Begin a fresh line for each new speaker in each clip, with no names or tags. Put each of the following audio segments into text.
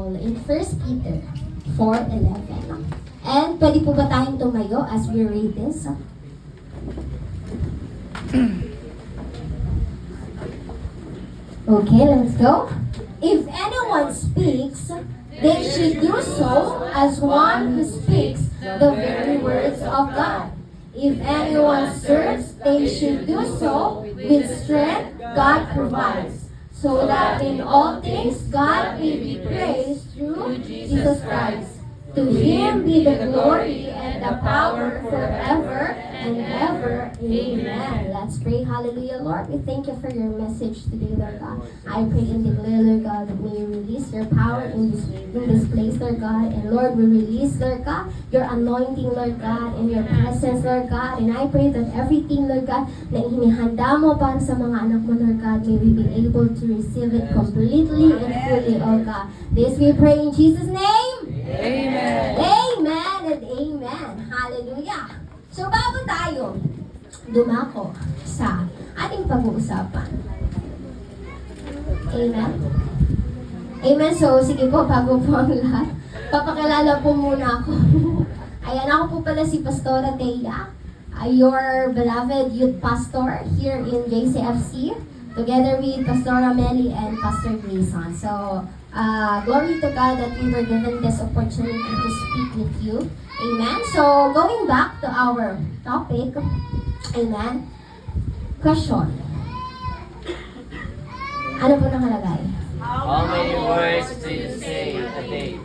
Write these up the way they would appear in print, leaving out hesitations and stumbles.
Bible in 1 Peter 4:11. And pwede po ba tayong tumayo as we read this? Okay, let's go. If anyone speaks, they should do so as one who speaks the very words of God. If anyone serves, they should do so with strength God provides, so that in all things God may be praised through Jesus Christ. To Him be the glory and the power forever and ever. Amen. Let's pray. Hallelujah, Lord. We thank you for your message today, Lord God. I pray and declare, Lord God, that may you release your power in this place, Lord God. And Lord, we release, Lord God, your anointing, Lord God, and your presence, Lord God. And I pray that everything, Lord God, na inihanda mo para sa mga anak mo, Lord God, may we be able to receive it completely and fully, oh God. This we pray in Jesus' name.
Amen.
Amen and amen. Hallelujah. So bago tayo dumako sa ating pag-uusapan. Amen. Amen. So sige po, bago po ang lahat, papakilala po muna ako. Ayan, ako po pala si Pastora Thea, your beloved youth pastor here in JCFC, together with Pastora Melly and Pastor Grayson. So, glory to God that we were given this opportunity to speak with you. Amen. So, going back to our topic, amen. Question. Ano po nakalagay?
How many words do you say a day?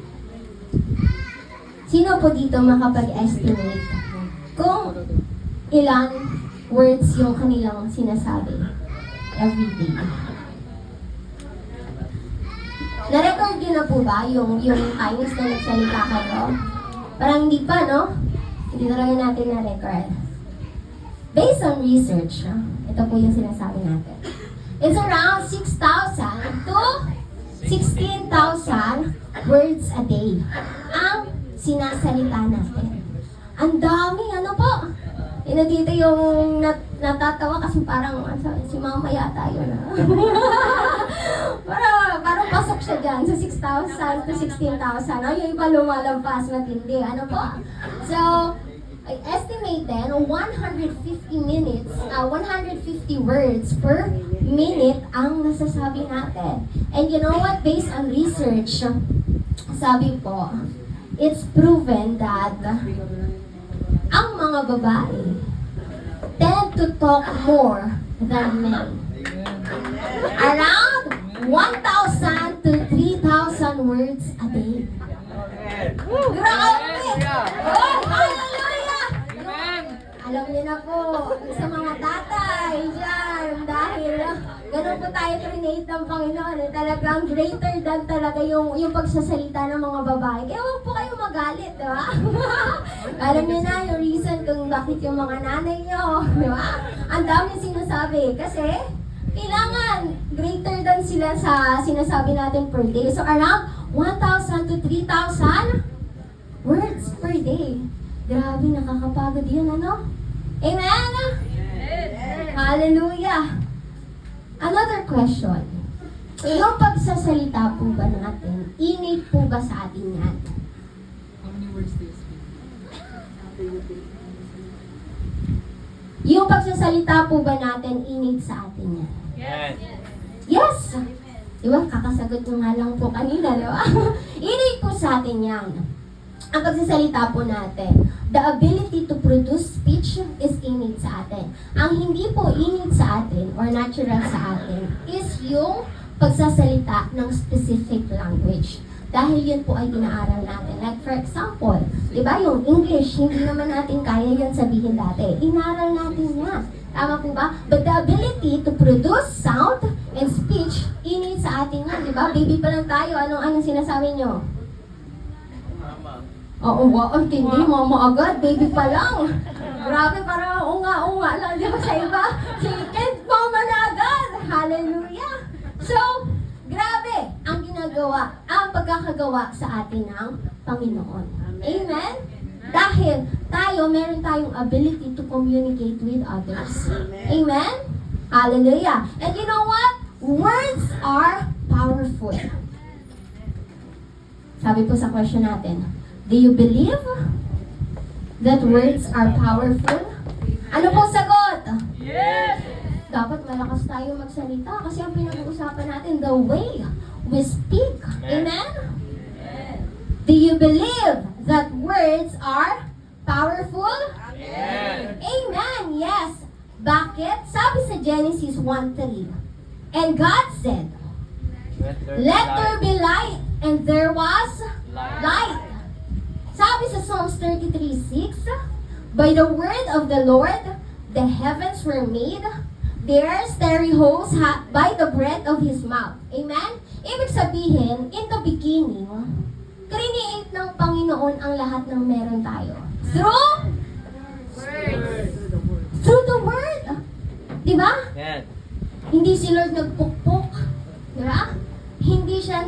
Sino po dito makapag-estimate kung ilang words yung kanilang sinasabi every day? Na-record yun na po ba yung times na nagsalita kayo? Parang hindi pa, no? Hindi talaga natin na-record. Based on research, ito po yung sinasabi natin. It's around 6,000 to 16,000 words a day ang sinasalita natin. Ang dami, ano po? Dito yung natatawa kasi parang si mama yata yun. Parang pasok siya dyan sa 6,000 to 16,000. Yung iba lumalampas matindi. Ano po? So, I estimate then 150 minutes, 150 words per minute ang nasasabi natin. And you know what? Based on research, sabi po, it's proven that ang mga babae tend to talk more than men. Around 1,000 to 3,000 words a day. Grabe! Oh, hallelujah! Alam niyo na po, sa mga tatay dyan, dahil ganun po tayo trinate ng Panginoon, talagang greater than talaga yung pagsasalita ng mga babae. Kaya huwag po kayo magalit, di ba? Alam niyo na yung reason kung bakit yung mga nanay niyo, di ba? Ang dami sinasabi, kasi kailangan greater than sila sa sinasabi natin per day. So around 1,000 to 3,000 words per day. Grabe, nakakapagod yun, ano? Amen? Hallelujah! Another question. Yung pagsasalita po ba natin, innate po ba sa atin yan?
How many words do you speak?
Yung pagsasalita po ba natin, innate sa atin yan?
Yes.
Yes! Di ba? Kakasagot ko nga lang po kanina, di ba? Innate po sa atin yan. Ang pagsasalita po natin, the ability to produce speech is innate sa atin. Ang hindi po innate sa atin or natural sa atin is yung pagsasalita ng specific language. Dahil yun po ay inaaral natin. Like for example, di ba yung English, hindi naman natin kaya yun sabihin dati. Inaaral natin yan. Tama po ba? But the ability to produce sound and speech, innate sa atin yan. Di ba? Baby pa lang tayo. Anong sinasabi nyo? Oo, ang tindi, mama agad, baby pa lang. Grabe, parang unga-unga lang, di ba sa iba? Chicken, mama na agad! Hallelujah! So, grabe ang ginagawa, ang pagkakagawa sa atin ng Panginoon. Amen? Dahil meron tayong ability to communicate with others. Amen? Hallelujah! And you know what? Words are powerful. Sabi po sa question natin, do you believe that words are powerful? Ano po sagot?
Yes!
Dapat malakas tayo magsalita kasi ang pinag-uusapan natin, the way we speak. Amen? Do you believe that words are powerful?
Amen!
Amen, yes. Bakit? Sabi sa Genesis 1:3, and God said, let there be light, and there was light. Sabi sa Psalms 33:6, by the word of the Lord, the heavens were made, their starry hosts by the breath of His mouth. Amen? Ibig sabihin, in the beginning, create ng Panginoon ang lahat ng meron tayo. Through the Word. Di ba?
Amen!
Hindi si Lord nagpukpok. Di ba? Hindi siya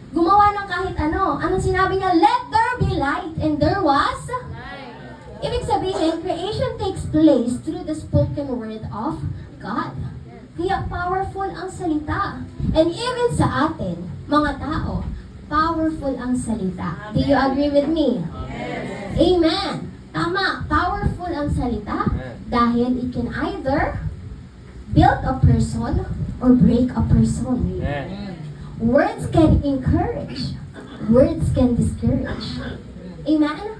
gumawa ng kahit ano. Anong sinabi niya? Let there be light. And there was light. Ibig sabihin, creation takes place through the spoken word of God. Kaya powerful ang salita. And even sa atin, mga tao, powerful ang salita. Do you agree with me?
Yes.
Amen. Tama, powerful ang salita dahil it can either build a person or break a person.
Amen!
Words can encourage. Words can discourage. Amen?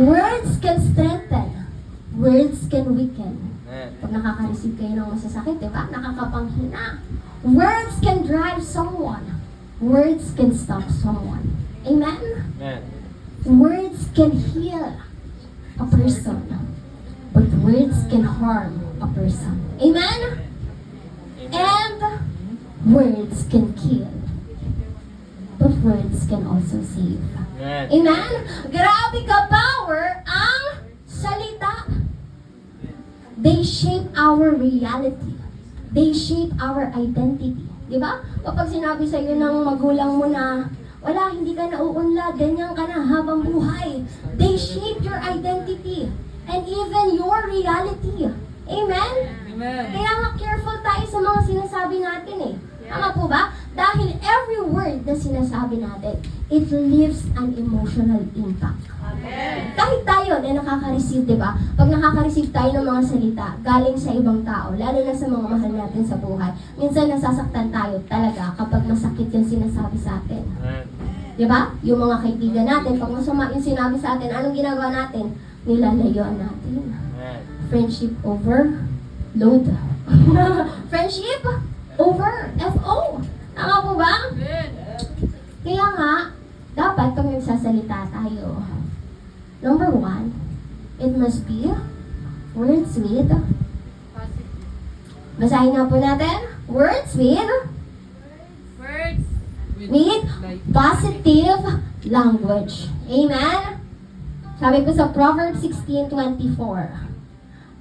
Words can strengthen. Words can weaken.
Amen!
Pag nakaka-receive kayo ng masasakit, di ba? Nakakapanghina. Words can drive someone. Words can stop someone. Amen?
Amen!
Words can heal a person. But words can harm a person. Amen? And words can kill. But words can also save.
Amen!
Amen? Grabe ka power ang salita. They shape our reality. They shape our identity. Di ba? Kapag sinabi sa iyo ng magulang mo na, wala, hindi ka nauunlad, ganyan ka na habang buhay. They shape your identity. And even your reality. Amen?
Amen!
Kaya nga careful tayo sa mga sinasabi natin eh. Tama po ba? Dahil every word na sinasabi natin, it leaves an emotional impact. Kahit tayo na nakaka-receive, di ba? Pag nakaka-receive tayo ng mga salita galing sa ibang tao, lalo na sa mga mahal natin sa buhay, minsan nasasaktan tayo talaga kapag masakit yung sinasabi sa atin.
Amen!
Di ba? Yung mga kaibigan natin, pag masama yung sinabi sa atin, anong ginagawa natin? Nilalayuan natin.
Amen!
Friendship over load. Friendship over FO. Tama po ba? Kaya nga, dapat pag nagsasalita tayo, number 1, it must be words with, basahin nga po natin, words with positive language. Amen? Sabi ko sa Proverbs 16:24,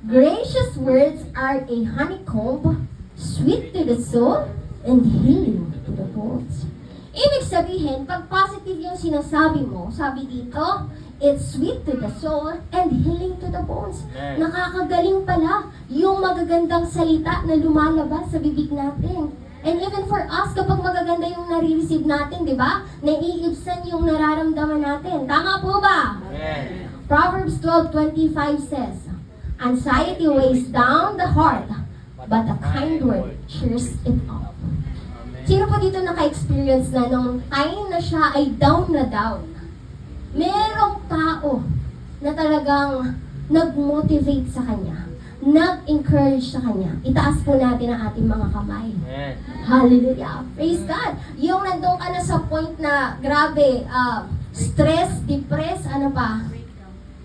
gracious words are a honeycomb, sweet to the soul, and healing to the bones. Ibig sabihin, pag positive yung sinasabi mo, sabi dito, it's sweet to the soul and healing to the bones.
Amen.
Nakakagaling pala yung magagandang salita na lumalabas sa bibig natin. And even for us, kapag magaganda yung nare-receive natin, di ba? Naiibsan yung nararamdaman natin. Tama po ba?
Amen!
Proverbs 12:25 says, anxiety weighs down the heart, but a kind word cheers it up. Sino po dito naka-experience na nung time na siya ay down na down? Merong tao na talagang nag-motivate sa kanya, nag-encourage sa kanya. Itaas po natin ang ating mga kamay.
Amen!
Hallelujah. Praise God. Yung nandun ka na sa point na grabe, stress, depress, ano pa?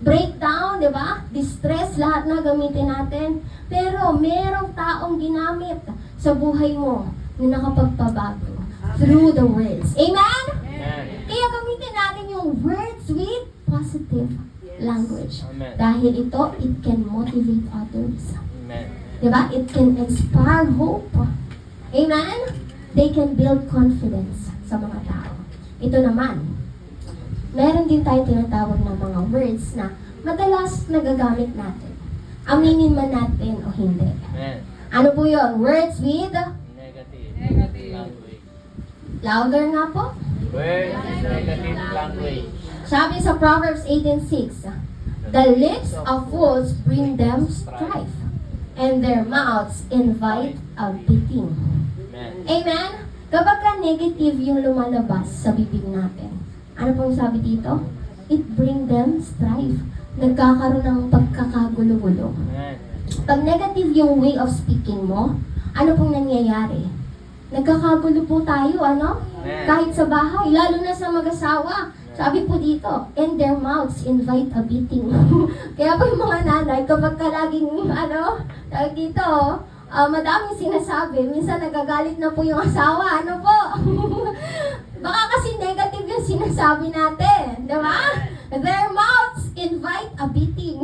Breakdown, di ba? Distress, lahat na gamitin natin. Pero merong taong ginamit sa buhay mo na nakapagpabago through the words. Amen?
Amen!
Kaya gamitin natin yung words with positive language.
Amen.
Dahil ito, it can motivate others.
Amen!
Diba? It can inspire hope. Amen? They can build confidence sa mga tao. Ito naman, meron din tayo tinatawag na mga words na madalas nagagamit natin. Aminin man natin o hindi.
Amen!
Ano po yun? Words with
Negative language.
louder nga po.
Words is negative language.
Sabi sa Proverbs 18:6, the lips of fools bring them strife, and their mouths invite a beating.
Amen.
Amen? Kapag ka negative yung lumalabas sa bibig natin, ano pong sabi dito? It bring them strife. Nagkakaroon ng pagkakagulo-gulo.
Amen.
Pag negative yung way of speaking mo, ano pong nangyayari? Nagkakagulo po tayo, ano? Kahit sa bahay, lalo na sa mag-asawa. Sabi po dito, and their mouths invite a beating. Kaya po yung mga nanay, kapag ka laging, tawag dito, madaming sinasabi, minsan nagagalit na po yung asawa, ano po? Baka kasi negative yung sinasabi natin, di ba? Their mouths invite a beating.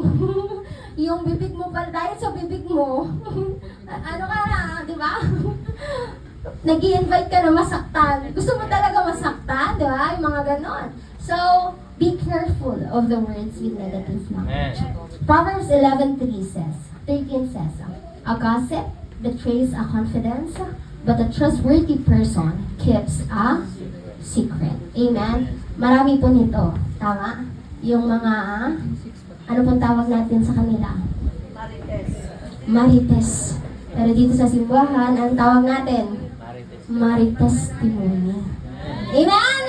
Yung bibig mo pala, dahil sa bibig mo, ano ka na, di ba? Nag-i-invite ka na masaktan. Gusto mo talaga masaktan, di ba? Yung mga ganon. So, be careful of the words with negative language. Proverbs 11:13 says, a gossip betrays a confidence, but a trustworthy person keeps a secret. Amen? Marami po nito. Tama? Yung mga, ano pong tawag natin sa kanila? Marites. Pero dito sa simbahan, ang tawag natin? Maritestimony. Amen?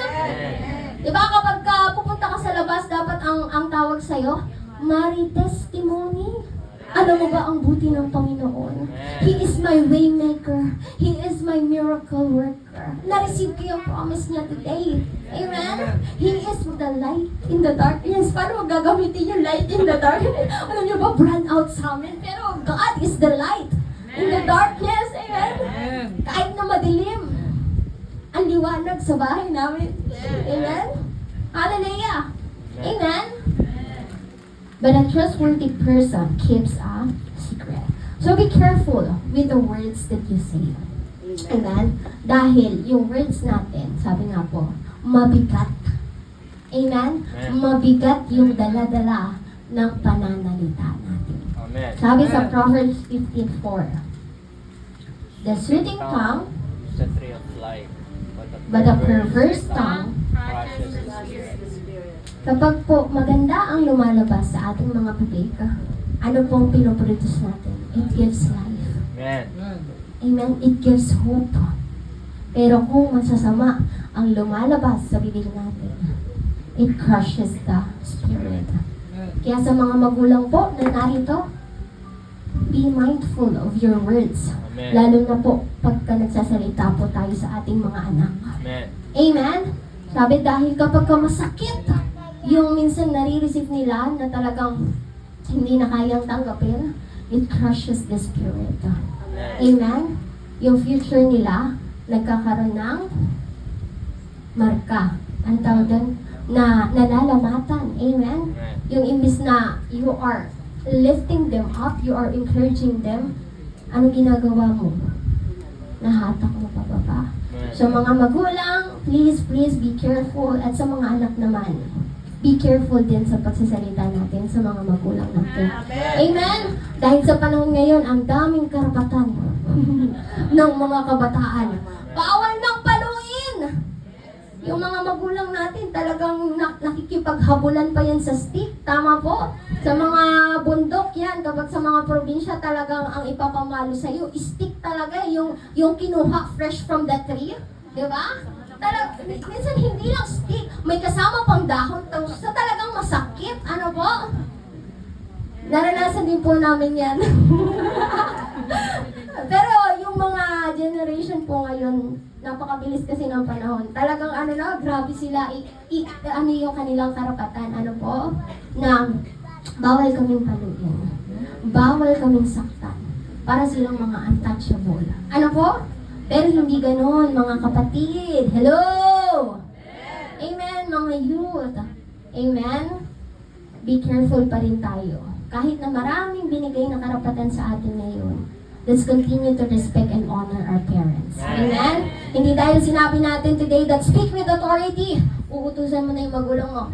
Diba kapag pupunta ka sa labas, dapat ang tawag sa'yo, Maritestimony. Alam mo ba ang buti ng Panginoon? He is my waymaker. He is my miracle worker. Na-receive ko yung promise niya today. Amen? He is the light in the darkness. Paano magagamitin yung light in the darkness? Alam niyo ba, brand out sa amin. Pero God is the light in the darkness. Amen? Kahit na madilim, ang liwanag sa bahay namin. Amen? Hallelujah! Amen? But a trustworthy person keeps a secret. So be careful with the words that you say. Amen? Dahil yung words natin, sabi nga po, mabigat. Amen? Mabigat yung dala-dala ng pananalita natin.
Amen.
Sabi sa Proverbs 15:4, the soothing tongue,
It's the tree of life.
but a perverse tongue,
crushes the spirit.
kapag po maganda ang lumalabas sa ating mga bibig, ano pong pinoproduce natin? It gives life.
Amen.
Amen? It gives hope. Pero kung masasama ang lumalabas sa bibig natin, it crushes the spirit. Kaya sa mga magulang po na narito, be mindful of your words.
Amen.
Lalo na po pagka nagsasalita po tayo sa ating mga anak.
Amen.
Amen? Sabi dahil kapag ka masakit, yung minsan nare-receive nila na talagang hindi na kayang tanggapin, it crushes the spirit. Amen? Yung future nila, nagkakaroon ng marka. Ang tawag doon? Na nalalamatan. Amen? Yung imbis na you are lifting them up, you are encouraging them, ano ginagawa mo? Nahatak mo pababa. So mga magulang, please be careful. At sa mga anak naman, be careful din sa pagsasalita natin sa mga magulang natin. Amen? Dahil sa panahon ngayon, ang daming karapatan ng mga kabataan. Bawal nang paluin! Yung mga magulang natin talagang nakikipaghabulan pa yan sa stick. Tama po? Sa mga bundok yan, kapag sa mga probinsya talagang ang ipapamalo sa iyo, stick talaga yung kinuha fresh from the tree. Di ba? Minsan hindi lang stick, may kasama pang dahon. So talagang masakit. Ano po? Naranasan din po namin yan. Pero yung mga generation po ngayon, napakabilis kasi ng panahon. Talagang grabe sila, ano yung kanilang karapatan, na bawal kaming paluin. Bawal kaming saktan. Para silang mga untouchable. Ano po? Pero hindi ganon, mga kapatid. Hello! Amen, mga youth. Amen? Be careful pa rin tayo. Kahit na maraming binigay na karapatan sa atin ngayon, let's continue to respect and honor our parents. Amen? Hindi dahil sinabi natin today that speak with authority, uutusan mo na yung magulang mo.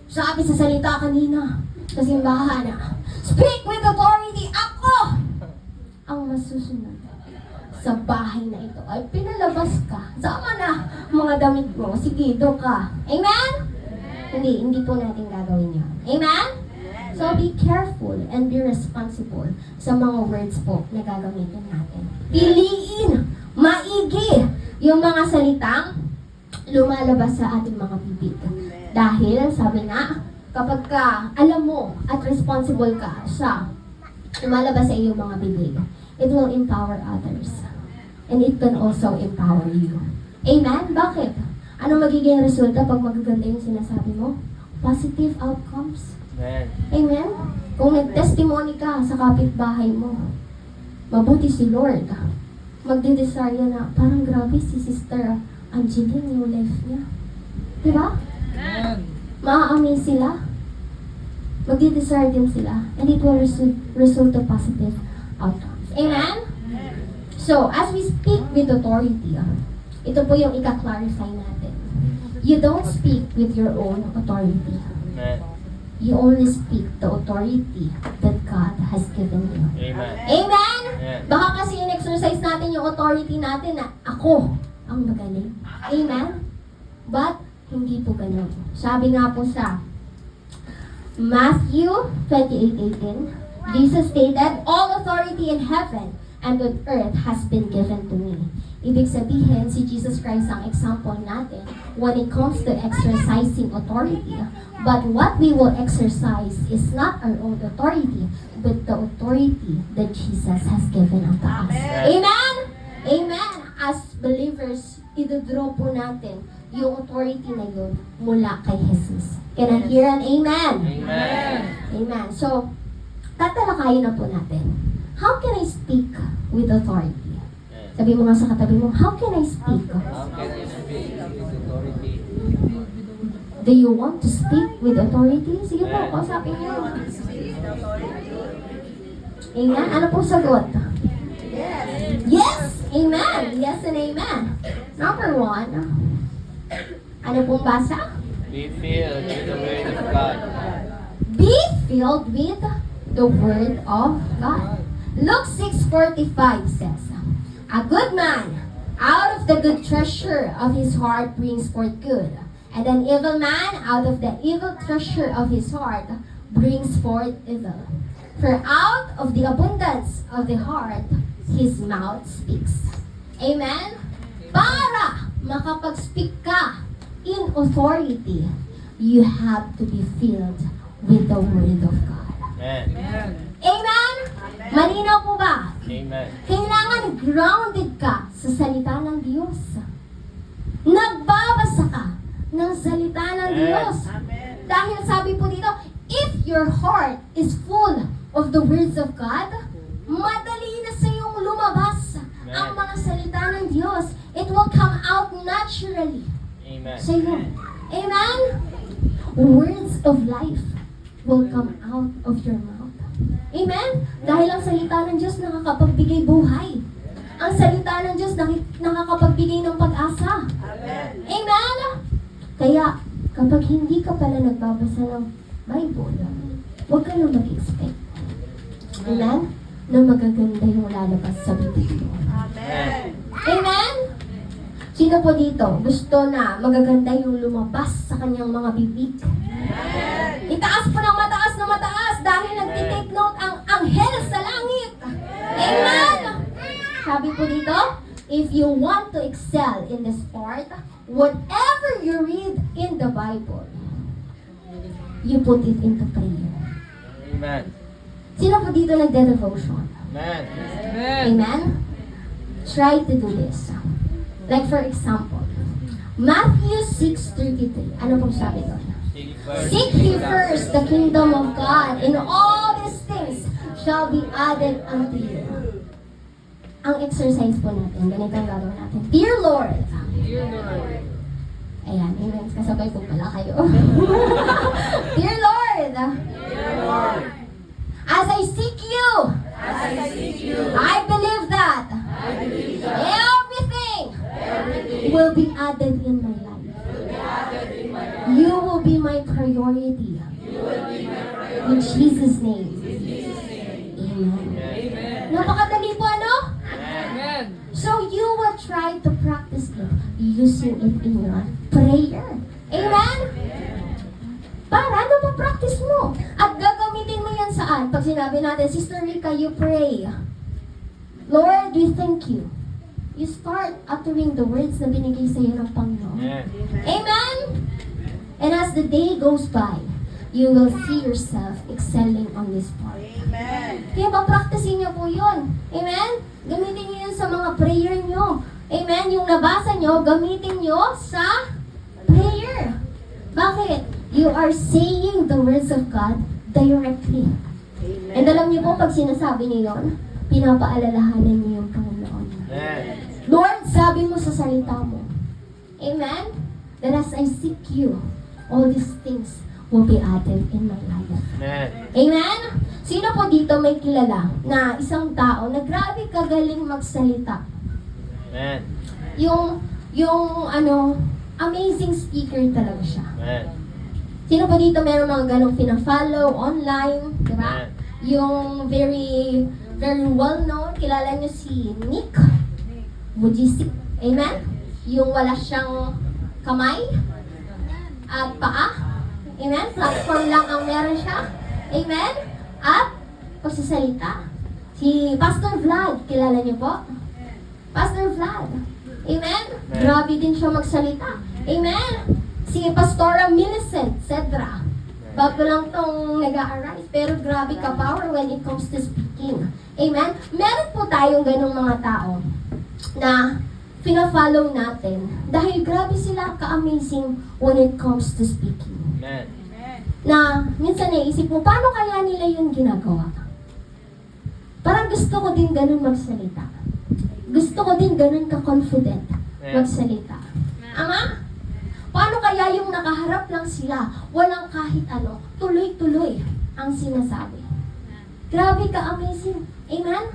Sabi sa salita kanina, sa simbahan, speak with authority, ako ang masusunod. sa bahay na ito ay pinalabas ka. Sama na mga damit mo. Sige, do ka. Amen? Hindi po natin gagawin yun. Amen? So be careful and be responsible sa mga words po na gagamitin natin. Piliin, maigi yung mga salitang lumalabas sa ating mga bibig. Dahil, sabi nga, kapag ka alam mo at responsible ka sa lumalabas sa iyong mga bibig, it will empower others. And it can also empower you. Amen? Bakit? Ano magiging resulta pag magaganda yung sinasabi mo? Positive outcomes.
Amen.
Amen? Kung nag-testimony ka sa kapitbahay mo, mabuti si Lord. Magdidesire na, parang grabe si Sister Angeline, yung life niya. Diba? Maa-amaze sila. Magdidesire din sila. And it will result to positive outcomes. Amen? So, as we speak with authority, ito po yung ika-clarify natin. You don't speak with your own authority.
Amen.
You only speak the authority that God has given you.
Amen.
Amen?
Amen.
Baka kasi in-exercise natin yung authority natin na ako ang magaling. Amen? But, hindi po ganun. Sabi nga po sa Matthew 28:18, Jesus stated, all authority in heaven and on earth has been given to me. Ibig sabihin, si Jesus Christ ang example natin when it comes to exercising authority. But what we will exercise is not our own authority, but the authority that Jesus has given unto us. Amen? Amen? As believers, idodraw po natin yung authority na yun mula kay Jesus. Can I hear an amen?
Amen.
Amen. So, tatalakayin na po natin. How can I speak with authority? Sabi mo nga sa katabi mo, how can I speak?
How can I speak with authority?
Do you want to speak with authority? Sige po, kausapin niyo. Amen? Ano po sagot? Yes! Amen! Yes and amen. Number 1, ano pong basa?
Be filled with the word of God.
Be filled with the Word of God. Luke 6:45 says, a good man out of the good treasure of his heart brings forth good, and an evil man out of the evil treasure of his heart brings forth evil. For out of the abundance of the heart, his mouth speaks. Amen? Para makapag-speak ka in authority, you have to be filled with the Word of God.
Amen.
Amen? Malinaw po ba?
Amen.
Kailangan grounded ka sa salita ng Diyos. Nagbabasa ka ng salita ng Diyos. Dahil sabi po dito, if your heart is full of the words of God, madali na sa iyong lumabas ang mga salita ng Diyos. It will come out naturally
Amen.
sa iyo. Amen? Words of life will come out of your mouth. Amen? Dahil ang salita ng Diyos nakakapagbigay buhay. Ang salita ng Diyos nakakapagbigay ng pag-asa. Amen? Kaya, kapag hindi ka pala nagbabasa ng Bible, huwag ka nang mag-expect. Amen? Na magaganda yung lalabas sa bibig mo.
Amen.
Amen? Sino po dito gusto na magaganda yung lumabas sa kanyang mga bibig? Itaas po ng mataas na mataas dahil nagtitake note ang anghel sa langit. Amen! Sabi po dito, if you want to excel in this part, whatever you read in the Bible, you put it into prayer.
Amen.
Sino po dito nagde-devotion?
Amen.
Amen? Try to do this. Like for example, Matthew 6:33. Ano pong sabi doon? Seek ye first the kingdom of God, and all these things shall be added unto you. Ang exercise po natin, ganito ang gagawin natin. Dear Lord. Ayan, amen. Kasabay po pala kayo. Dear Lord. As I seek you. I believe that. Everything will be added in my life. You will be my priority. In Jesus' name. Amen. Napakadali po, ano? So you will try to practice it using it in your prayer. Amen? Para ma-practice mo. At gagamitin mo yan saan? Pag sinabi natin, Sister Rika, you pray. Lord, we thank you. You start uttering the words na binigay sa iyo ng Panginoon.
Amen.
Amen? And as the day goes by, you will see yourself excelling on this part. Kaya pa-practicein niyo po yun. Amen? Gamitin niyo yun sa mga prayer niyo. Amen? Yung nabasa niyo, gamitin niyo sa prayer. Bakit? You are saying the words of God directly. And alam niyo po, pag sinasabi niyo yun, pinapaalalahanan niyo yung Panginoon.
Amen.
Lord, sabi mo sa salita mo, Amen? That as I seek you, all these things will be added in my life.
Amen.
Amen? Sino po dito may kilala na isang tao na grabe kagaling magsalita?
Amen.
Yung amazing speaker talaga siya.
Amen.
Sino po dito meron mga ganong pina-follow online, di ba?
Amen.
Yung very, very well-known, kilala niyo si Nick Vujicic. Amen? Yung wala siyang kamay at paa. Amen? Platform lang ang meron siya. Amen? At pagsasalita. Si Pastor Vlad, kilala niyo po? Pastor Vlad. Amen? Grabe din siya magsalita. Amen? Si Pastora Millicent Cedra. Bago lang tong nag-a-arise, pero grabe ka power when it comes to speaking. Amen? Meron po tayong ganong mga tao na fina-follow natin dahil grabe sila ka-amazing when it comes to speaking.
Amen.
Na minsan naisip mo, paano kaya nila yun ginagawa? Parang gusto ko din ganun magsalita. Gusto ko din ganun ka-confident magsalita. Ama? Paano kaya yung nakaharap lang sila, walang kahit ano, tuloy-tuloy ang sinasabi? Grabe ka-amazing. Amen?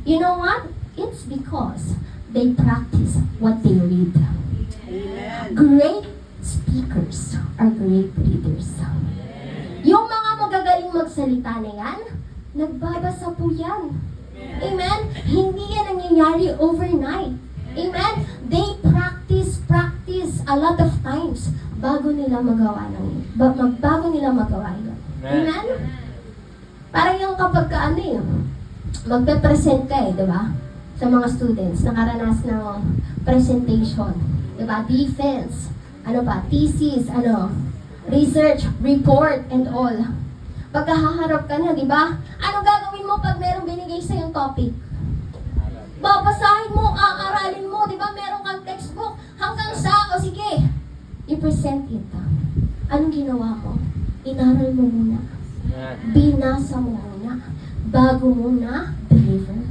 You know what? It's because they practice what they read. Great speakers are great readers. Yung mga magagaling magsalita na yan, nagbabasa po yan. Amen? Hindi yan nangyayari overnight. Amen? They practice a lot of times bago nila magawa bago nila magawa yun. Amen? Parang yung kapag ka magpe-present ka di ba? Sa mga students, nakaranas ng presentation. Di ba? Defense, thesis, research, report, and all. Pagkahaharap ka na, di ba? Anong gagawin mo pag merong binigay sa yung topic? Babasahin mo, aaralin mo, di ba? Meron kang textbook hanggang sa, sige, i-present it. Anong ginawa mo? Inaral mo muna. Binasa mo muna. Bago mo na deliver.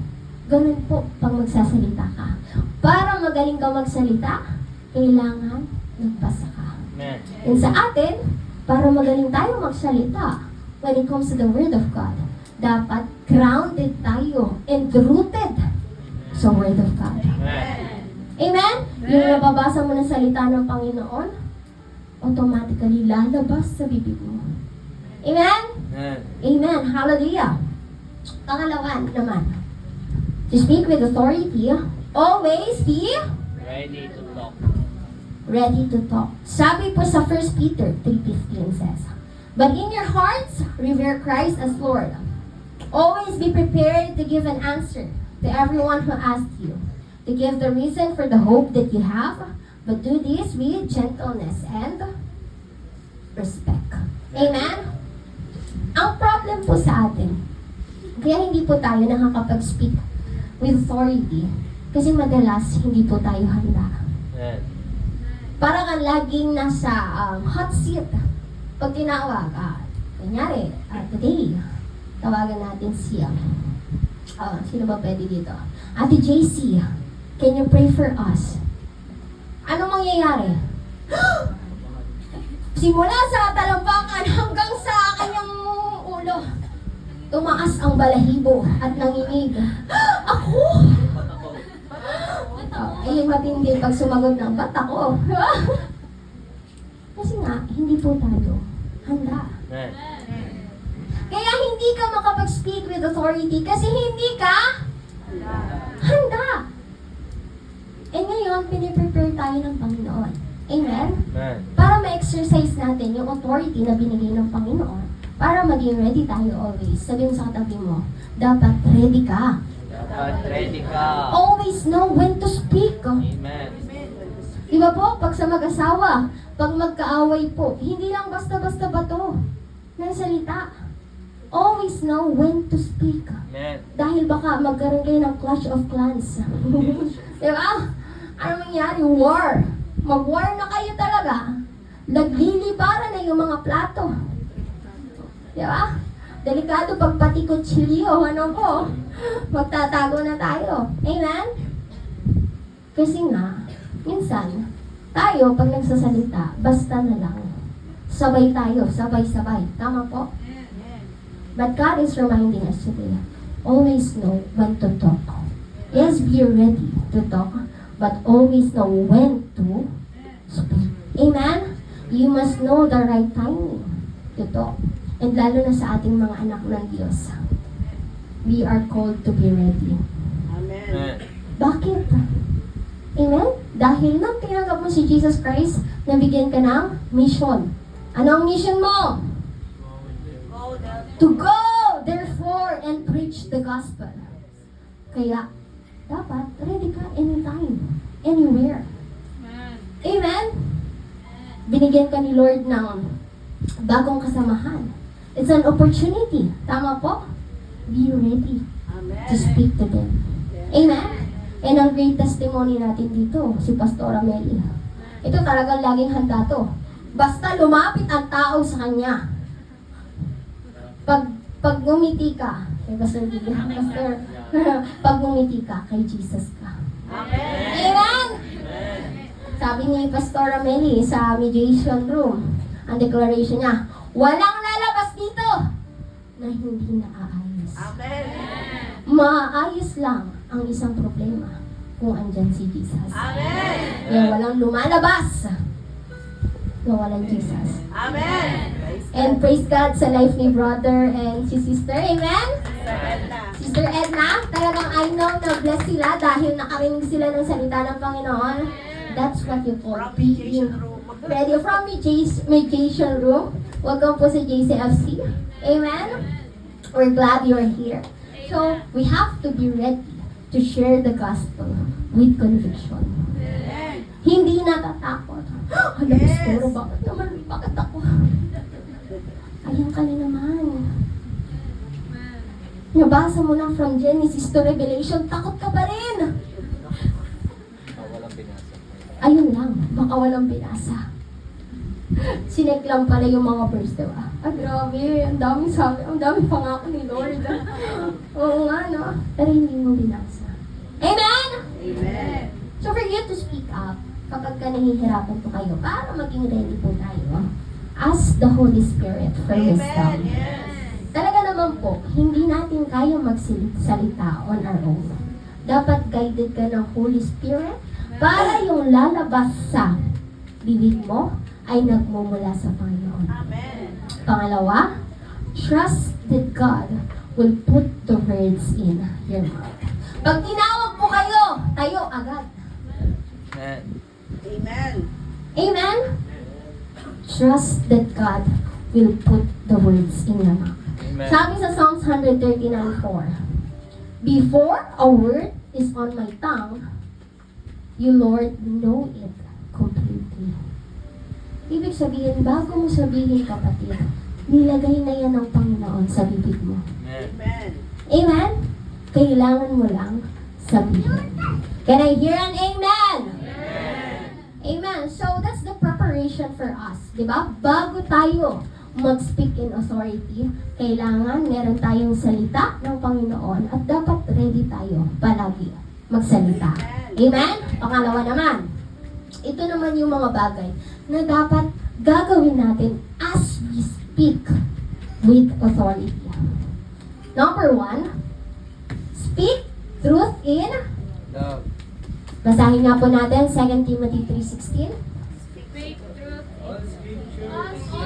Ganun po pag magsasalita ka. Para magaling ka magsalita, kailangan nagbasa ka.
Amen.
And sa atin, para magaling tayo magsalita, when it comes to the Word of God, dapat grounded tayo and rooted sa Word of God.
Amen.
Amen? Yung nababasa mo ng salita ng Panginoon, automatically lalabas sa bibig mo. Amen?
Amen.
Amen. Hallelujah. Pangalawa naman, to speak with authority, always be
Ready to talk.
ready to talk. Sabi po sa 1 Peter 3:15 says, but in your hearts, revere Christ as Lord. Always be prepared to give an answer to everyone who asks you, to give the reason for the hope that you have, but do this with gentleness and respect. Amen? Ang problem po sa atin, kaya hindi po tayo nakakapag-speak with authority, kasi madalas hindi po tayo handa.
Amen.
Parang ang laging nasa hot seat. Pag tinawag, kunyari, today, tawagan natin siya. Sino ba pwede dito? Ate JC, can you pray for us? Anong mangyayari? Simula sa talampakan hanggang sa kanyang ulo, tumaas ang balahibo at nanginig. Ako? Ayun matindi pag sumagot ng ba't ako? Kasi nga, hindi po tayo handa.
Amen.
Kaya hindi ka makapag-speak with authority kasi hindi ka handa. And ngayon, piniprepare tayo ng Panginoon. Amen?
Amen.
Para ma-exercise natin yung authority na binigay ng Panginoon, para maging ready tayo always. Sabi mo sa katabi mo, dapat ready ka.
Dapat ready ka.
Always know when to speak.
Amen.
Diba po, pag sa mag-asawa, pag magkaaway po, hindi lang basta-basta ba to ng salita. Always know when to speak.
Amen.
Dahil baka magkaroon kayo ng clash of clans. Diba? Ano mangyari? War. Mag-war na kayo talaga. Nagliliparan na yung mga plato. Diba? Delikado pag pati kutsilyo, ano po? Magtatago na tayo. Amen? Kasi nga, minsan, tayo pag nagsasalita, basta na lang. Sabay tayo, sabay-sabay. Tama po? But God is reminding us today, always know when to talk. Yes, be ready to talk, but always know when to speak. Amen? You must know the right timing to talk. And lalo na sa ating mga anak ng Diyos. We are called to be ready.
Amen.
Bakit? Amen? Dahil nung tinanggap mo si Jesus Christ, nabigyan ka ng mission. Ano ang mission mo? To go, therefore, and preach the gospel. Kaya, dapat ready ka anytime, anywhere. Amen? Binigyan ka ni Lord ng bagong kasamahan. It's an opportunity. Tama po? Be ready to speak to them. Amen? And ang great testimony natin dito, si Pastora Meli. Ito talagang laging handa to. Basta lumapit ang tao sa kanya. Pag ngumiti ka, kay Pastor Gigi, Pastor, pag ngumiti ka, kay Jesus ka. Amen? Sabi ni Pastor Meli sa mediation room, ang declaration niya, walang lalabas dito na hindi naaayos. Maaayos lang ang isang problema kung andyan si Jesus. Kaya walang lumalabas na walang Jesus. And praise God sa life ni brother and si sister. Amen? Sister Edna, talagang I know na bless sila dahil nakarinig sila ng salita ng Panginoon. That's what you call being ready. From mediation room, welcome po sa JCFC. Amen? We're glad you're here. So, we have to be ready to share the gospel with conviction. Hindi natatakot. Hala, Pastor, bakit naman? Bakit ako? Ayun ka na naman. Nabasa mo na from Genesis to Revelation, takot ka pa rin.
Walang binasa.
Ayun lang, baka walang binasa. Sinek lang pala yung mga verse, diba? Ah, grabe, ang daming sabi, ang daming pangako ni Lord. Oo nga, no? Pero hindi mo binasa. Amen? So for you to speak up, kapag ka nahihirapan po kayo, para maging ready po tayo, ask the Holy Spirit for wisdom. Talaga naman po, hindi natin kaya magsalita on our own. Dapat guided ka ng Holy Spirit para yung lalabas sa bibig mo ay nagmumula sa Panginoon. Pangalawa, trust that God will put the words in your mouth. Pag tinawag po kayo, tayo agad. Amen? Trust that God will put the words in your mouth.
Amen.
Sabi sa Psalms 139:4, before a word is on my tongue, you Lord know it completely. Ibig sabihin, bago mo sabihin, kapatid, nilagay na yan ng Panginoon sa bibig mo. Amen? Kailangan mo lang sabihin. Can I hear an amen? Amen. So that's the preparation for us. Diba? Bago tayo mag-speak in authority, kailangan meron tayong salita ng Panginoon at dapat ready tayo palagi magsalita. Amen? Pangalawa naman, ito naman yung mga bagay na dapat gagawin natin as we speak with authority. Number 1, speak truth in
Love.
Basahin nga po natin 2 Timothy 3:16.
Speak truth.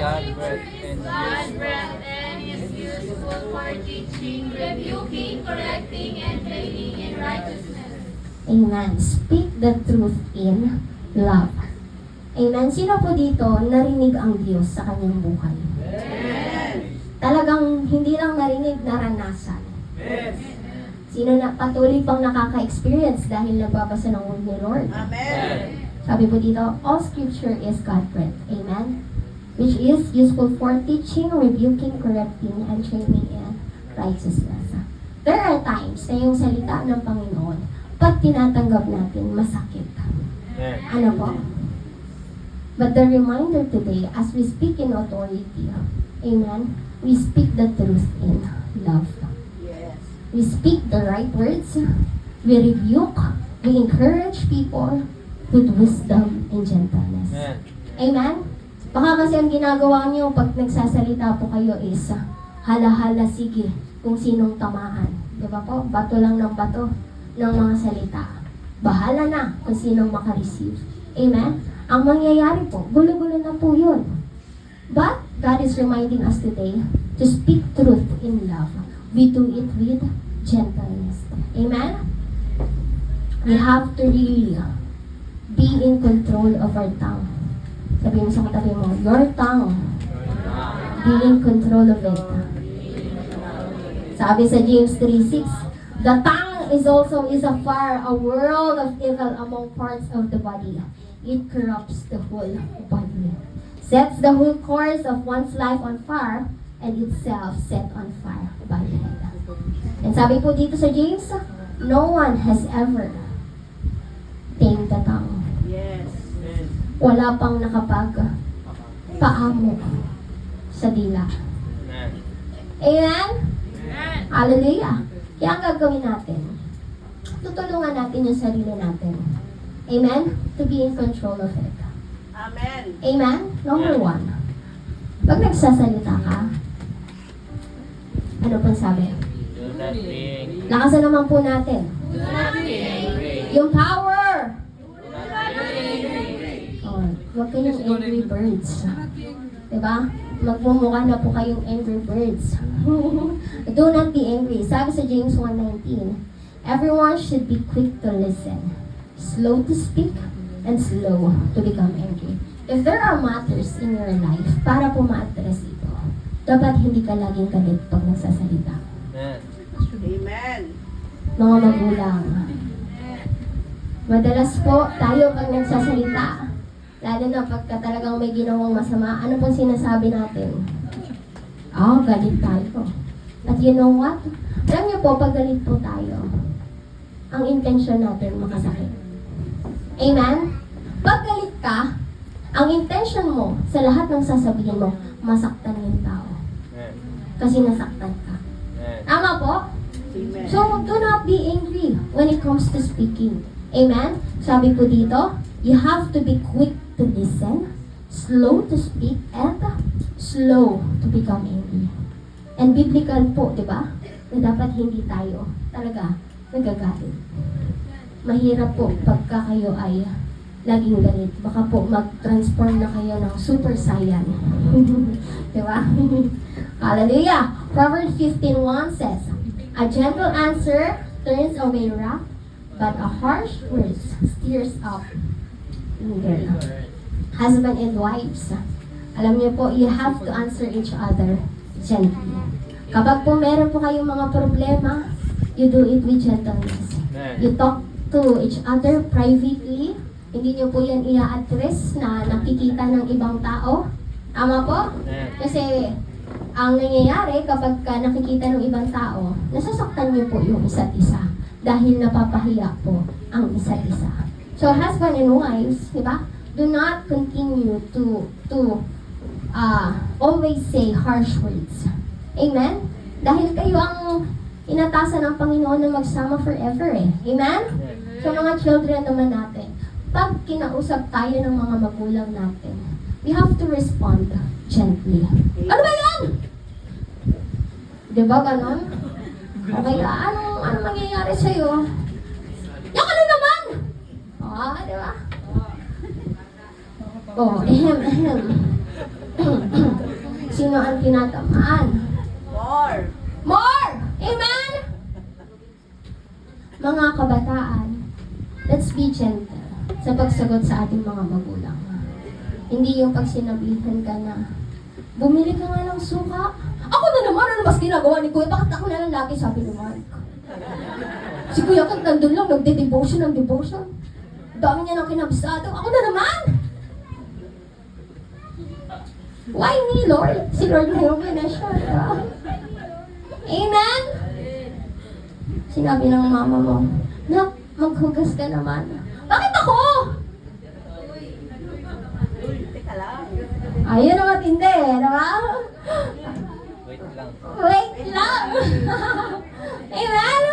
God breath and
God breath and is useful for teaching, rebuking, correcting, and training in righteousness.
Amen. Speak the truth in love. Amen. Sino po dito narinig ang Diyos sa kanyang buhay? Talagang hindi lang narinig, naranasan. Sino na patuloy pang nakaka-experience dahil nagbabasa ng word ni Lord?
Amen.
Sabi po dito, all scripture is God-breathed. Amen. Which is useful for teaching, rebuking, correcting, and training in righteousness. There are times na yung salita ng Panginoon, pag tinatanggap natin, masakit.
Amen.
Ano po? But the reminder today, as we speak in authority, amen, we speak the truth in love. We speak the right words, we rebuke, we encourage people with wisdom and gentleness.
Amen.
Amen? Baka kasi ang ginagawa niyo pag nagsasalita po kayo is, hala-hala, sige, kung sinong tamaan. Di ba po? Bato lang ng bato ng mga salita. Bahala na kung sinong makareceive. Amen? Ang mangyayari po, gulo-gulo na po yun. But, God is reminding us today to speak truth in love. We do it with gentleness. Amen? We have to really be in control of our tongue. Sabi mo sa katabi mo, your tongue, be in control of it. Sabi sa James 3:6, the tongue is a fire, a world of evil among parts of the body. It corrupts the whole body, sets the whole course of one's life on fire, and itself set on fire by it. And sabi po dito sa James, no one has ever tamed the tongue. Wala pang nakapag-paamo sa dila.
Amen.
Amen? Hallelujah. Kaya ang gagawin natin, tutulungan natin yung sarili natin. Amen? To be in control of it.
Amen.
Amen? Number one, pag nagsasalita ka, ano pong sabi?
Do not be angry.
Lakasan naman po natin.
Do not be angry.
Yung power!
Do not be angry.
Oh, huwag kayong angry birds. Diba? Magmumukha na po kayong angry birds. Do not be angry. Sabi sa James 1:19, everyone should be quick to listen, slow to speak, and slow to become angry. If there are matters in your life, para po ma-address ito, dapat hindi ka laging galit pag nagsasalita.
Amen.
Amen.
Mga magulang, madalas po tayo pag nagsasalita, lalo na pagka talagang may ginawang masama, ano pong sinasabi natin? Galit tayo. At you know what? Alam niyo po, pag galit po tayo, ang intention natin makasakit. Amen? Pag galit ka, ang intention mo sa lahat ng sasabihin mo, masaktan yung tao.
Amen.
Kasi nasaktan ka.
Amen.
Tama po?
Amen.
So, do not be angry when it comes to speaking. Amen? Sabi po dito, you have to be quick to listen, slow to speak, and slow to become angry. And biblical po, di ba? Na dapat hindi tayo talaga nagagalit. Mahirap po pagka kayo ay laging galit. Baka po mag-transform na kayo ng super saiyan. Di ba? Hallelujah! Proverbs 15:1 says, a gentle answer turns away wrath, but a harsh word stirs up anger. Husband and wives, alam niyo po, you have to answer each other gently. Kapag po meron po kayong mga problema, you do it with gentleness.
Amen.
You talk to each other privately. Hindi niyo po yan i-address na nakikita ng ibang tao. Tama po?
Amen.
Kasi ang nangyayari kapag nakikita ng ibang tao, nasasaktan niyo po yung isa't isa dahil napapahiya po ang isa't isa. So husband and wives, di ba? Do not continue to always say harsh words. Amen? Dahil kayo ang inatasan ng Panginoon na magsama forever eh. Amen? So mga children naman natin, pag kinausap tayo ng mga magulang natin, we have to respond gently. Ano ba yan? Di ba ganon? O kaya, anong mangyayari sa'yo? Yung ano naman? Di ba? Ehem. Sino ang tinatamaan?
More.
More! Amen? Mga kabataan, let's be gentle sa pagsagot sa ating mga magulang. Hindi yung pag sinabihan ka na, bumili ka nga ng suka. Ako na naman, ano mas ginagawa ni Kuya? Bakit ako na lang lagi, sabi naman. Si Kuya Kag nandun lang, nagde-devotion ng devotion. Dami niya ng kinabsado. Ako na naman! Why me, Lord? Si Lord na yung pinasya. Amen? Sinabi ng mama mo, Nak, maghugas ka naman. Bakit ako?
Teka lang.
Ayun ang matindi, diba?
Wait lang.
Wait lang! Amen?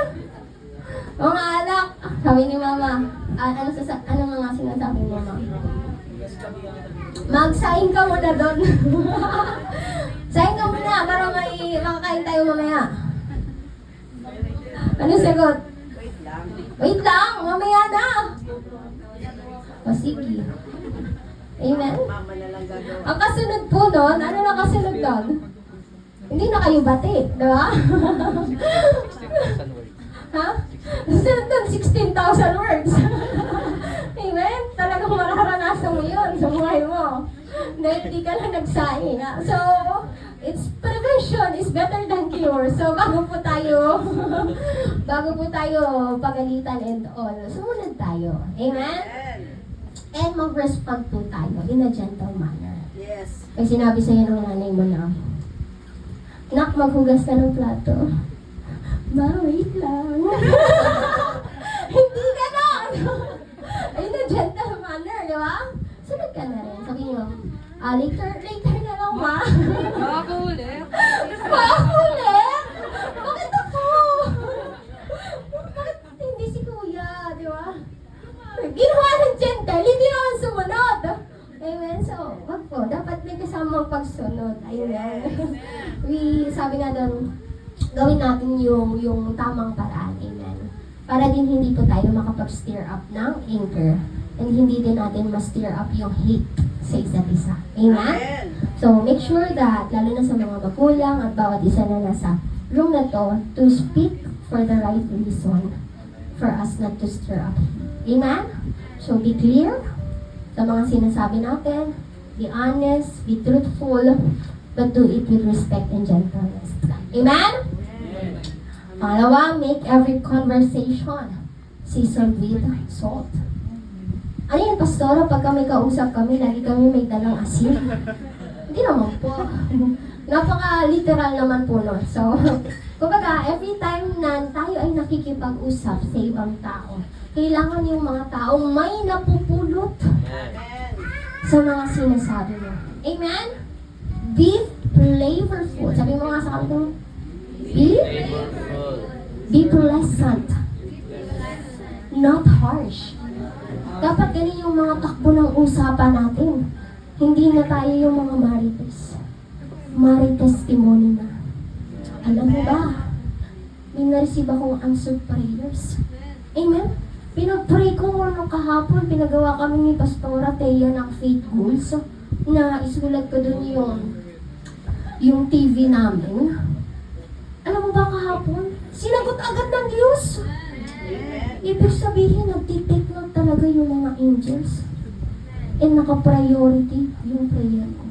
Mga anak, sabi ni mama, ano mga sinasabi ni mama? Mag-sign ka muna doon. Sign ka muna para makakain tayo mamaya. Ano sagot?
Wait lang.
Wait lang, mamaya na. O sige. Amen?
Mama na lang gagawa.
Ang kasunod po doon, ano na kasunod doon? Hindi na kayo bati, di ba?
16,000 words.
Ha? Kasunod doon, 16,000 words. Amen? Talagang mararanasan mo yun sa buhay mo. Na hindi ka lang nagsaing. So, it's prevention is better than cure. So, bago po tayo pagalitan and all, sumunod tayo. Amen?
Amen.
And mag-respond po tayo in a gentle manner.
Yes.
Pag sinabi sa'yo ng nanay mo na, Nak, maghugas ka ng plato. Ma, wait lang. Hindi ganon! In a gentle manner, di ba? Sunod ka na rin. Sabi nyo, later na lang, ma.
Makakahuli.
Makakahuli? Bakit ako? Bakit hindi si kuya, di ba? Ginawa ng gentle, hindi naman sumunod. Amen? So, wag po. Dapat may kasamang pagsunod. Amen. Sabi nga doon, gawin natin yung tamang paraan. Amen. Para din hindi po tayo makapag-stir up ng anger. And hindi din natin ma-stir up yung hate sa isa't isa. Amen?
Amen.
So, make sure that, lalo na sa mga magulang at bawat isa na nasa room na to speak for the right reason for us not to stir up hate. Amen? So, be clear sa mga sinasabi natin. Be honest, be truthful, but do it with respect and gentleness. Amen? Pangalawa, make every conversation seasoned with salt. Ano yan, pastora? Pag kami kausap kami, lagi kami may dalang asin. Hindi naman po. Napaka-literal naman po nun. So, kumbaga, every time na tayo ay nakikipag-usap sa ibang tao, kailangan yung mga taong may napupulot
Amen.
sa mga sinasabi mo. Amen? Be flavorful. Sabi mo nga sa kapito,
Flavorful.
be pleasant. Not harsh. Dapat ganun yung mga takbo ng usapan natin. Hindi na tayo yung mga marites. Maritestimony na. Alam mo ba, may na-receive akong answered prayers. Amen? Pinag-pray ko nung kahapon, pinagawa kami ni Pastora Thea ng faith goals na isulat ko dun yung TV namin. Alam mo ba kahapon? Sinagot agad ng Diyos.
Amen.
Ibig sabihin, nagtitake note talaga yung mga angels. And naka-priority yung prayer ko.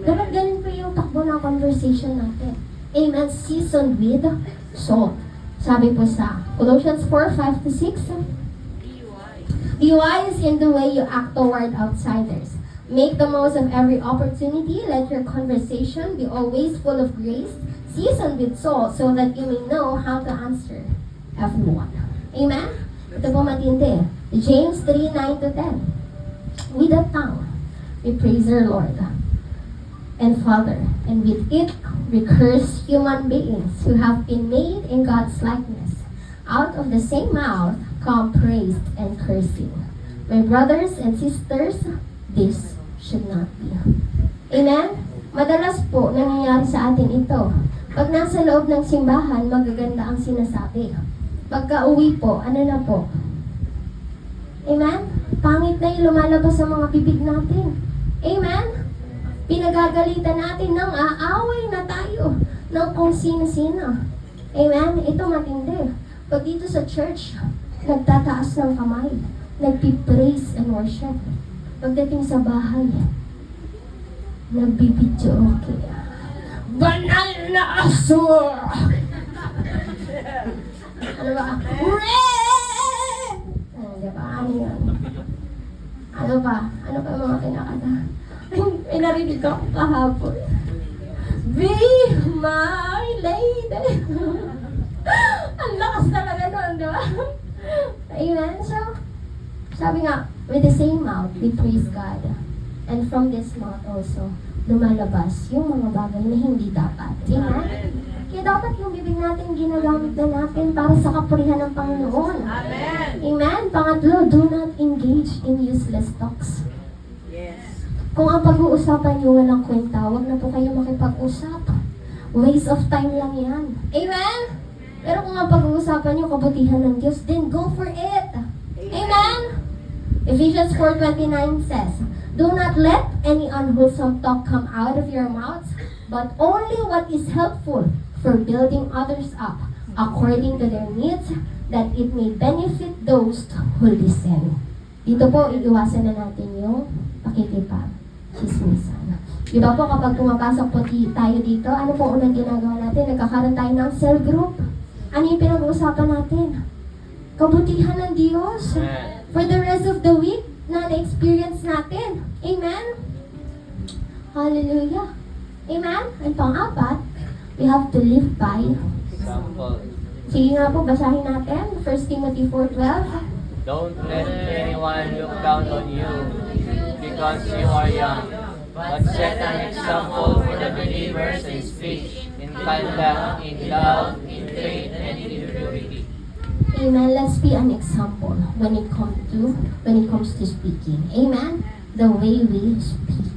Dapat ganun pa yung takbo ng conversation natin. Amen. Seasoned with salt. Sabi po sa Colossians 4:5-6, be wise in the way you act toward outsiders. Make the most of every opportunity. Let your conversation be always full of grace, seasoned with salt, so that you may know how to answer everyone. Amen? Ito po matindi. James 3:9-10. With the tongue, we praise our Lord and Father, and with it we curse human beings who have been made in God's likeness. Out of the same mouth come praise and cursing. My brothers and sisters, this should not be. Amen? Madalas po nangyayari sa atin ito. Pag nasa loob ng simbahan, magaganda ang sinasabi. Pagka uwi po, ano na po? Amen? Pangit na yung lumalabas sa mga bibig natin. Amen? Pinagagalitan natin ng aaway na tayo ng kung sino-sino. Amen? Ito matindi. Pag dito sa church, nagtataas ng kamay, nagpipraise and worship. Pagdating sa bahay, nagbibidyo okay. Banal na aso! Ano ba? Red! Diba? Ano yan? Ano ba? Ano ba yung mga kinakanta? May narinig ako kahapon. Be my lady. Ang lakas talaga nun, di ba? Amen? So, sabi nga, with the same mouth, we praise God. And from this mouth also, lumalabas yung mga bagay na hindi dapat. Amen? Kaya dapat yung bibig natin ginagamit na natin para sa kapurihan ng Panginoon.
Amen.
Amen? Pangatlo, do not engage in useless talks.
Yes.
Kung ang pag-uusapan niyo walang kwenta, huwag na po kayo makipag-usap. Waste of time lang yan. Amen? Pero kung ang pag-uusapan niyo kabutihan ng Diyos, then go for it. Amen? Ephesians 4:29 says, do not let any unwholesome talk come out of your mouths, but only what is helpful for building others up according to their needs, that it may benefit those who listen. Dito po, iiwasan na natin yung pakikipag. Chismisan. Di ba po kapag pumapasok po tayo dito, ano po unang ginagawa natin? Nagkakaroon tayo ng cell group. Ano yung pinag-uusapan natin? Kabutihan ng Diyos. For the rest of the week na na-experience natin. Amen? Hallelujah. Amen? Ang pang-apat, we have to live by.
Example.
Sige nga po, basahin natin. 1 Timothy 4:12.
Don't let anyone look down on you because you are young, but set an example for the believers in speech, in conduct, in love, in faith, and in purity.
Amen. Let's be an example when it comes to speaking. Amen. The way we speak,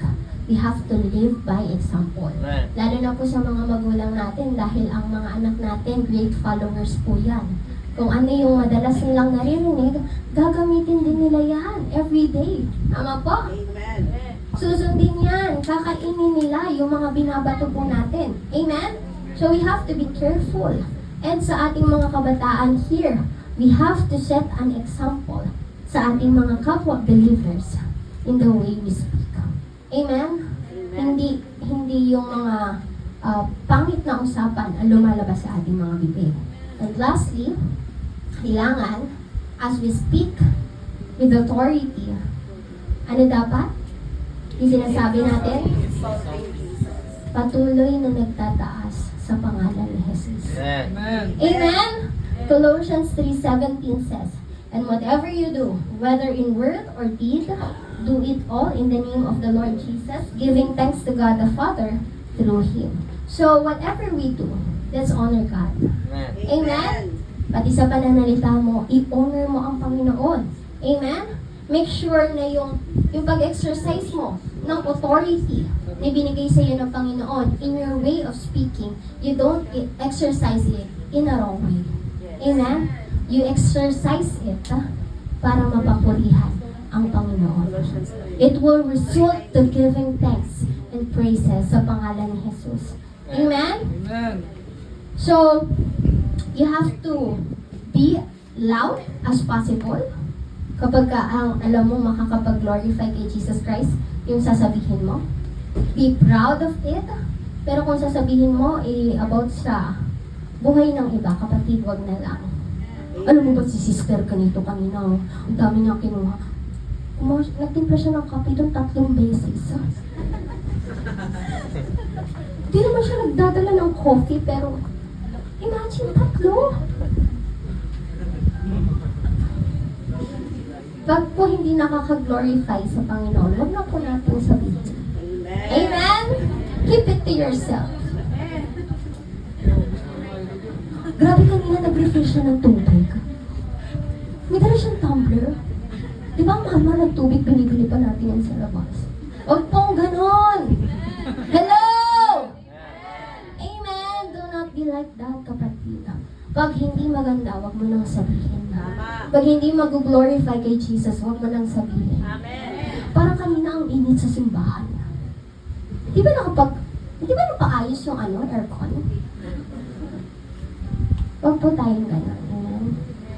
we have to live by example.
Amen.
Lalo na po sa mga magulang natin dahil ang mga anak natin great followers po yan. Kung ano yung madalas nilang naririnig, gagamitin din nila yan every day. Tama po?
Amen.
Susundin yan. Kakainin nila yung mga binabato po natin. Amen? So we have to be careful. And sa ating mga kabataan here, we have to set an example sa ating mga kapwa believers in the way we speak. Amen? Hindi yung mga pangit na usapan ang lumalabas sa ating mga bibig. And lastly, kailangan, as we speak with authority, ano dapat? Yung sinasabi natin, patuloy na nagtataas sa pangalan ni Jesus.
Amen.
Amen? Colossians 3:17 says, and whatever you do, whether in word or deed, do it all in the name of the Lord Jesus, giving thanks to God the Father through Him. So, whatever we do, let's honor God.
Amen.
Amen? Pati sa pananalita mo, i-honor mo ang Panginoon. Amen? Make sure na yung pag-exercise mo ng authority na binigay sa iyo ng Panginoon in your way of speaking, you don't exercise it in a wrong way. Amen? You exercise it para mapapurihan ang Panginoon. It will result to giving thanks and praises sa pangalan ni Jesus. Amen?
Amen.
So, you have to be loud as possible. Kapag ang alam mo makakapag-glorify kay Jesus Christ, yung sasabihin mo. Be proud of it. Pero kung sasabihin mo about sa buhay ng iba, kapatid, wag na lang. Alam mo ba si sister kanito kanina? Ang dami niya kinuha. Nagtimpla siya ng kape doon 3 beses. Di naman siya nagdadala ng coffee, pero imagine 3. Pag po hindi nakaka-glorify sa Panginoon, huwag na po natin sabihin.
Amen.
Amen? Keep it to yourself. Grabe kanina nag-refill siya ng tubig. May dala siyang tumbler. Di ba ang mahal ng tubig, binibili pa natin yan sa labas? Huwag pong ganon! Hello! Amen! Do not be like that, kapatid. Pag hindi maganda, huwag mo nang sabihin.
Tama.
Pag hindi mag-glorify kay Jesus, huwag mo nang sabihin.
Amen.
Parang kanina ang init sa simbahan. Di ba napaayos yung aircon? Huwag po tayong gano'n. Amen?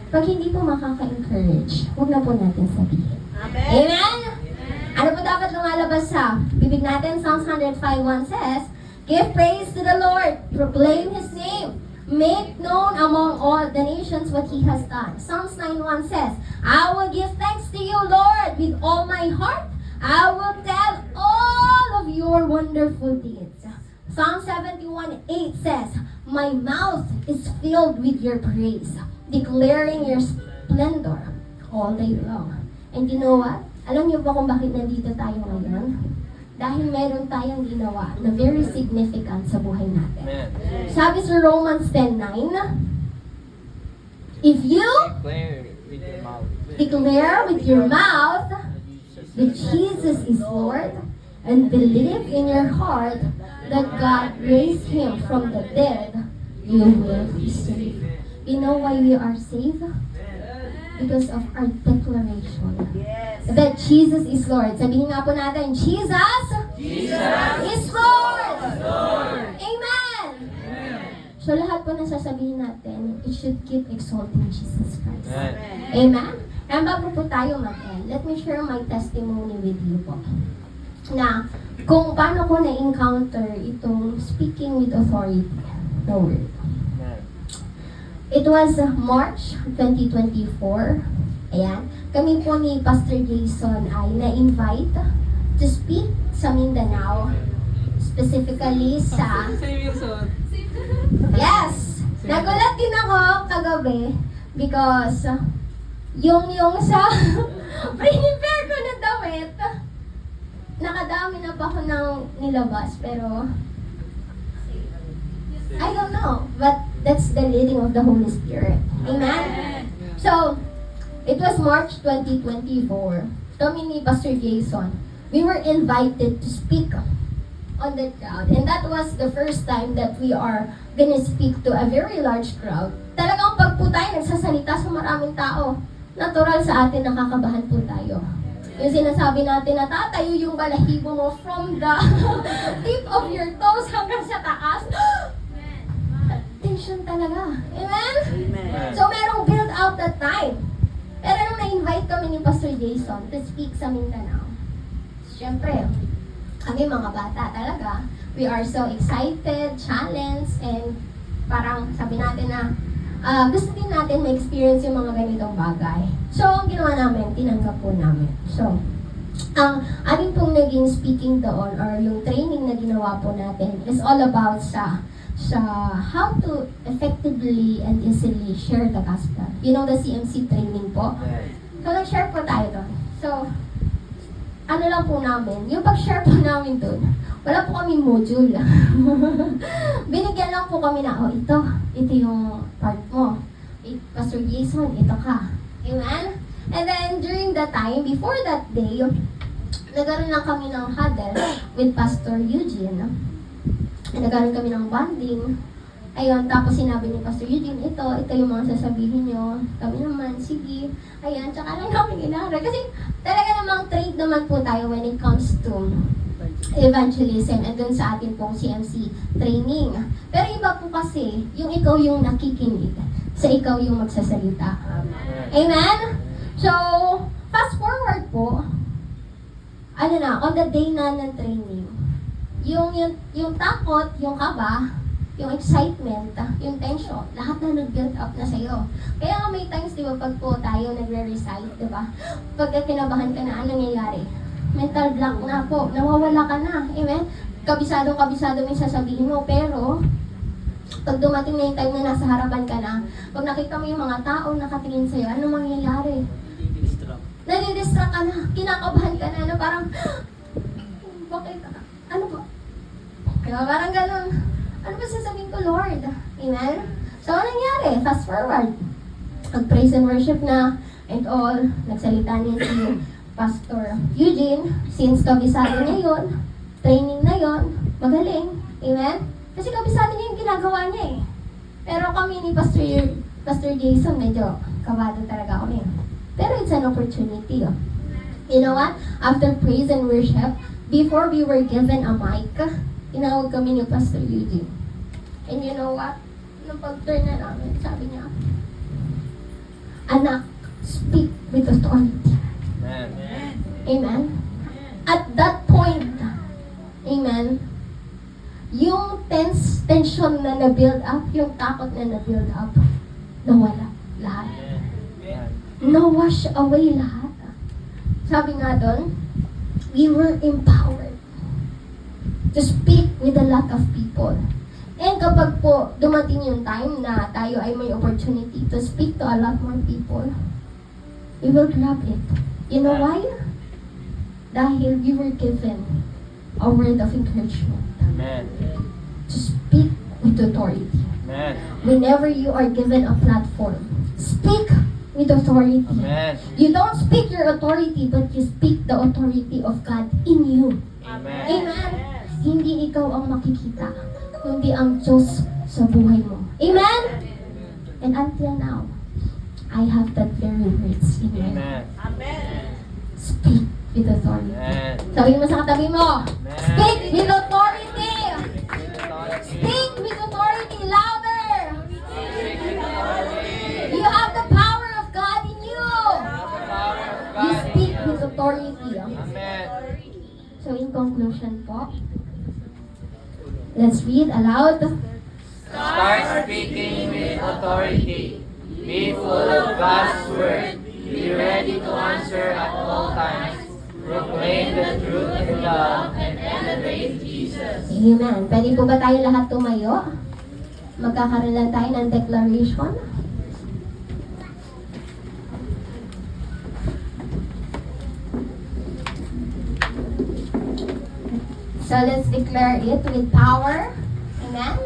Pag hindi po makaka-encourage, huwag na po natin sabihin.
Amen.
Amen? Ano po dapat lumalabas sa bibig natin? Psalms 105:1 says, give praise to the Lord, proclaim His name, make known among all the nations what He has done. Psalms 9:1 says, I will give thanks to you, Lord, with all my heart. I will tell all of your wonderful deeds. Psalm 71:8 says, my mouth is filled with your praise, declaring your splendor all day long. And you know what? Alam niyo ba kung bakit nandito tayo ngayon? Dahil meron tayong ginawa na very significant sa buhay natin.
Amen.
Sabi sa Romans 10:9, if you
Declare with your mouth
declare with your mouth that Jesus is Lord and believe in your heart that God raised Him from the dead, you will be saved. You know why we are saved? Because of our declaration
Yes.
that Jesus is Lord. Sabihin nga po natin, Jesus is Lord! Amen! So lahat po na sasabihin natin, it should keep exalting Jesus Christ.
Amen.
Amen? And bago po tayo mag-end, let me share my testimony with you po. Na kung paano ko na-encounter itong speaking with authority, the word.
Amen.
It was March 2024. Ayan. Kami po ni Pastor Jason ay na-invite to speak sa Mindanao. Specifically sa... Yes! Nagulat din ako kagabi because yung sa prepare ko na damit, nakadami na pa ako ng nilabas pero I don't know, but that's the leading of the Holy Spirit. Amen? So, it was March 2024. Kami ni Pastor Jason, we were invited to speak on the crowd. And that was the first time that we are gonna speak to a very large crowd. Talagang pag po tayo nagsasalita sa maraming tao, natural sa atin nakakabahan po tayo. Yung sinasabi natin na tatayo yung balahibo mo from the tip of your toes hanggang sa taas. Tension talaga. Amen?
Amen.
So, merong build out that time. Pero nung na-invite kami ni Pastor Jason to speak sa Mindanao, siyempre, kami mga bata talaga, we are so excited, challenged, and parang sabi natin na gusto din natin ma-experience yung mga ganitong bagay. So, ang ginawa namin, tinanggap po namin. So, ang ating pong naging speaking doon or yung training na ginawa po natin is all about sa how to effectively and easily share the gospel. You know, the CMC training po. So, nag-share po tayo doon. So, ano lang po namin, yung pag-share po namin doon, wala po kami module. Binigyan lang po kami na, oh, ito yung part mo. Pastor Jason, ito ka. Amen? And then, during that time, before that day, nagkaroon lang kami ng huddle with Pastor Eugene. Nagkaroon kami ng bonding. Ayun, tapos sinabi ni Pastor Eugene, ito yung mga sasabihin nyo. Kami naman, sige. Ayun, tsaka lang kami inaral. Kasi talaga namang trained naman po tayo when it comes to evangelism and dun sa atin pong CMC training. Pero iba po kasi, yung ikaw yung nakikinig sa ikaw yung magsasalita. Amen? So, fast forward po, on the day na ng training, yung takot, yung kaba, yung excitement, yung tension, lahat na nag-build up na sa'yo. Kaya nga may times, di ba, pag po tayo nagre-recite, di ba, pag kinabahan ka na, anong nangyayari? Mental block na po, nawawala ka na, amen? Kabisado yung sasabihin mo, pero, pag dumating na yung time na nasa harapan ka na, pag nakita mo yung mga tao nakatingin sa'yo, anong mangyayari? Nadidistract ka na, kinakabahan ka na, parang, bakit, ano ba? Kaya parang ganun, ano ba sasabihin ko, Lord? Amen? So, ano nangyari? Fast forward. Nag-praise and worship na, and all, nagsalita niya si Pastor Eugene, since kabisado niya yun, training na yun, magaling. Amen? Kasi kabisado niya yung ginagawa niya eh. Pero kami ni Pastor Jason, medyo kabado talaga kami. Pero it's an opportunity. Oh. You know what? After praise and worship, before we were given a mic, tinawag kami ni Pastor Eugene. And you know what? Nung pag-turn na namin, sabi niya, Anak, speak with authority.
Amen.
Amen? At that point, amen, yung tension na na-build up, yung takot na na-build up, nawala lahat.
Amen.
Na-wash away lahat. Sabi nga doon, we were empowered to speak with a lot of people. And kapag po dumating yung time na tayo ay may opportunity to speak to a lot more people, we will grab it. You know why? Dahil we were given a word of encouragement
Amen.
to speak with authority.
Amen.
Whenever you are given a platform, speak with authority.
Amen.
You don't speak your authority, but you speak the authority of God in you.
Amen.
Amen? Hindi ikaw ang makikita, kundi ang Diyos sa buhay mo. Amen? And until now, I have that very words in my mouth.
Amen.
Amen.
Speak with authority.
Amen.
Sabi mo sa katabi mo, speak with authority!
Authority.
Speak with authority louder! You have the power of God in you!
The power of
You
God in
speak
you.
with authority.
Amen.
So in conclusion po, let's read aloud.
Start speaking with authority. Be full of God's word. Be ready to answer at all times. Proclaim the truth in love and elevate Jesus.
Amen. Pwede po ba tayo lahat tumayo? Magkakaroon lang tayo ng declaration. So let's declare it with power. Amen?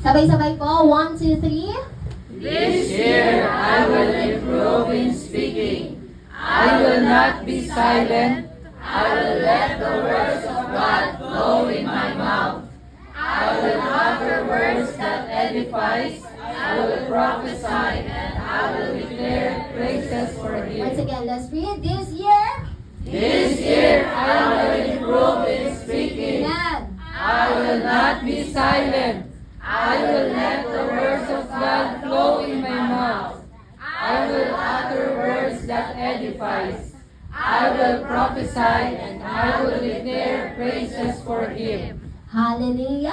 Sabay-sabay po. 1, 2, 3.
This year I will improve in speaking. I will not be silent. I will let the words of God flow in my mouth. I will utter words that edifies. I will prophesy and I will declare praises for
Once
Him.
again, let's read. This year.
This year I will improve in speaking.
Amen.
I will not be silent. I will let the words of God flow in my mouth. I will utter words that edifies. I will prophesy and I will declare praises for Him.
Hallelujah.